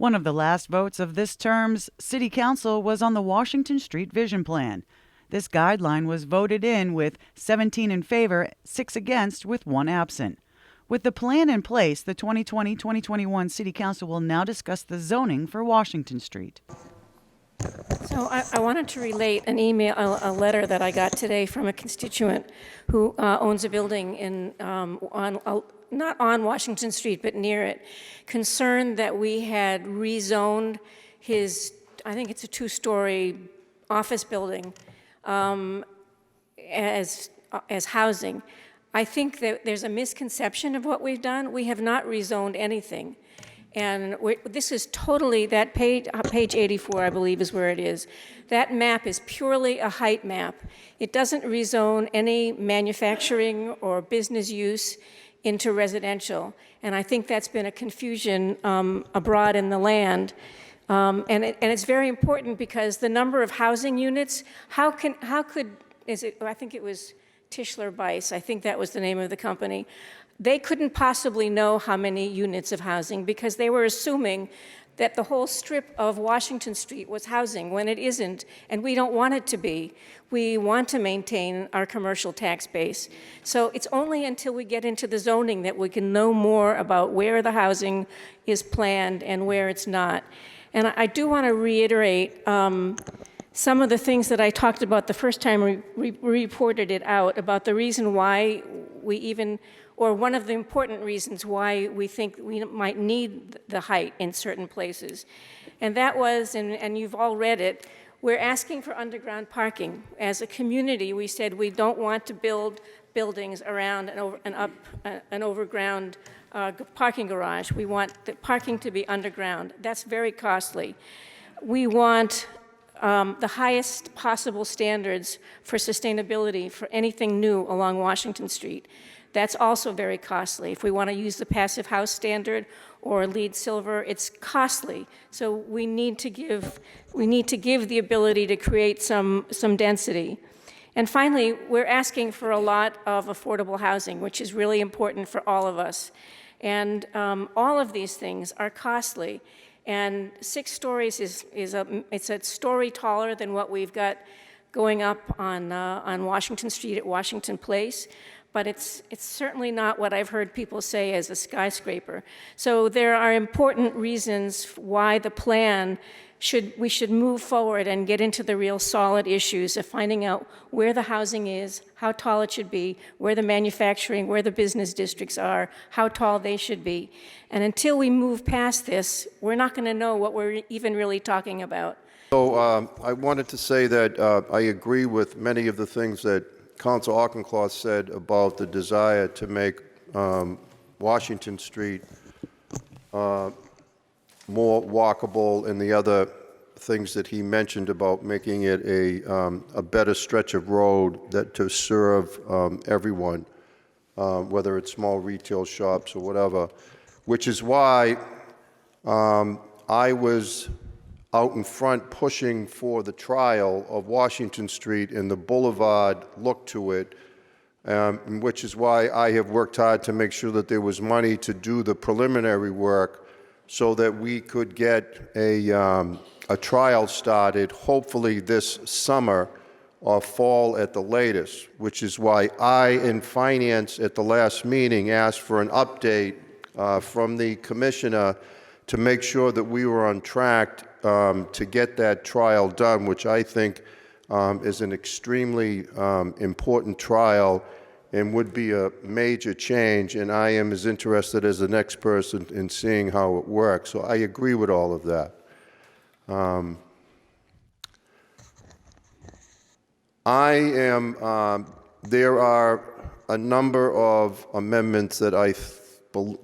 One of the last votes of this term's City Council was on the Washington Street Vision Plan. This guideline was voted in with 17 in favor, 6 against, with 1 absent. With the plan in place, the 2020-2021 City Council will now discuss the zoning for Washington Street. So I wanted to relate an email, a letter that I got today from a constituent who owns a building not on Washington Street, but near it, concerned that we had rezoned his, I think it's a 2-story office building, as housing. I think that there's a misconception of what we've done. We have not rezoned anything. And this is totally, that page 84, I believe, is where it is. That map is purely a height map. It doesn't rezone any manufacturing or business use into residential. And I think that's been a confusion abroad in the land. And it's very important because the number of housing units, I think it was Tischler Bice, I think that was the name of the company. They couldn't possibly know how many units of housing because they were assuming that the whole strip of Washington Street was housing when it isn't, and we don't want it to be. We want to maintain our commercial tax base. So it's only until we get into the zoning that we can know more about where the housing is planned and where it's not. And I do want to reiterate some of the things that I talked about the first time we reported it out, about the reason why we even, or one of the important reasons why we think we might need the height in certain places. And that was, and you've all read it, we're asking for underground parking. As a community, we said we don't want to build buildings around an overground parking garage. We want the parking to be underground. That's very costly. We want the highest possible standards for sustainability for anything new along Washington Street. That's also very costly. If we want to use the passive house standard or LEED Silver, it's costly. So we need to give the ability to create some density. And finally, we're asking for a lot of affordable housing, which is really important for all of us. And all of these things are costly. And 6 stories it's a story taller than what we've got going up on Washington Street at Washington Place. But it's certainly not what I've heard people say as a skyscraper. So there are important reasons why the plan we should move forward and get into the real solid issues of finding out where the housing is, how tall it should be, where the manufacturing, where the business districts are, how tall they should be. And until we move past this, we're not going to know what we're even really talking about. So I wanted to say that I agree with many of the things that Council Auchincloss said about the desire to make Washington Street more walkable, and the other things that he mentioned about making it a better stretch of road to serve everyone, whether it's small retail shops or whatever, which is why I was out in front pushing for the trial of Washington Street and the boulevard look to it, which is why I have worked hard to make sure that there was money to do the preliminary work so that we could get a trial started, hopefully this summer or fall at the latest, which is why I, in Finance at the last meeting, asked for an update from the Commissioner to make sure that we were on track to get that trial done, which I think is an extremely important trial and would be a major change, and I am as interested as the next person in seeing how it works. So I agree with all of that. There are a number of amendments that I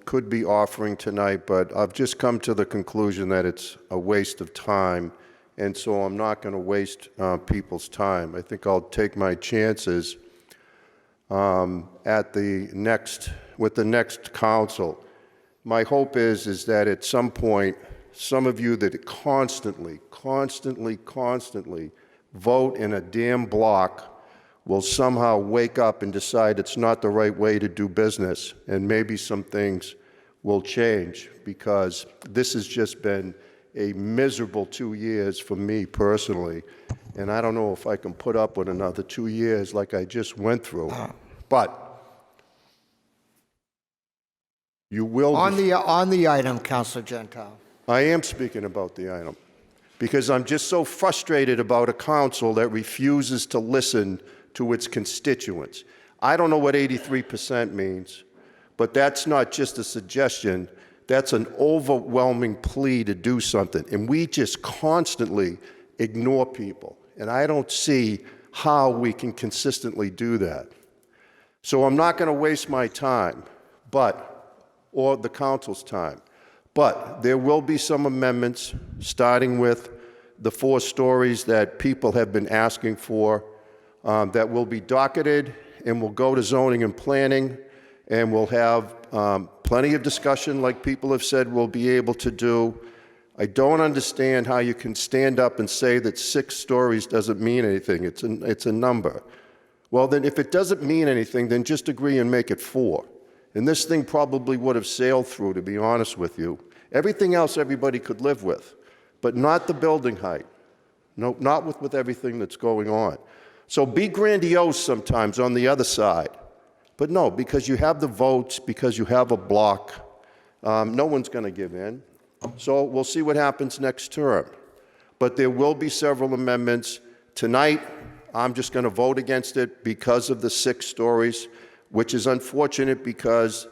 could be offering tonight, but I've just come to the conclusion that it's a waste of time, and so I'm not going to waste people's time. I think I'll take my chances with the next council. My hope is that at some point, some of you that constantly vote in a damn block will somehow wake up and decide it's not the right way to do business, and maybe some things will change, because this has just been a miserable 2 years for me personally, and I don't know if I can put up with another 2 years like I just went through. But you will be. On the item, Councilor Gentile. I am speaking about the item because I'm just so frustrated about a council that refuses to listen to its constituents. I don't know what 83% means, but that's not just a suggestion. That's an overwhelming plea to do something. And we just constantly ignore people. And I don't see how we can consistently do that. So I'm not going to waste my time, or the council's time. But there will be some amendments, starting with the 4 stories that people have been asking for, that will be docketed and will go to zoning and planning, and we'll have plenty of discussion, like people have said we'll be able to do. I don't understand how you can stand up and say that 6 stories doesn't mean anything. It's a number. Well, then if it doesn't mean anything, then just agree and make it 4. And this thing probably would have sailed through, to be honest with you. Everything else everybody could live with, but not the building height. No, not with everything that's going on. So be grandiose sometimes on the other side. But no, because you have the votes, because you have a block, no one's going to give in. So we'll see what happens next term. But there will be several amendments. Tonight, I'm just going to vote against it because of the 6 stories, which is unfortunate because,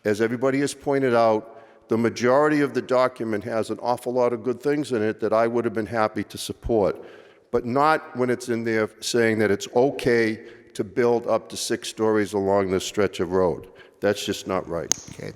as everybody has pointed out, the majority of the document has an awful lot of good things in it that I would have been happy to support, but not when it's in there saying that it's okay to build up to 6 stories along this stretch of road. That's just not right. Okay,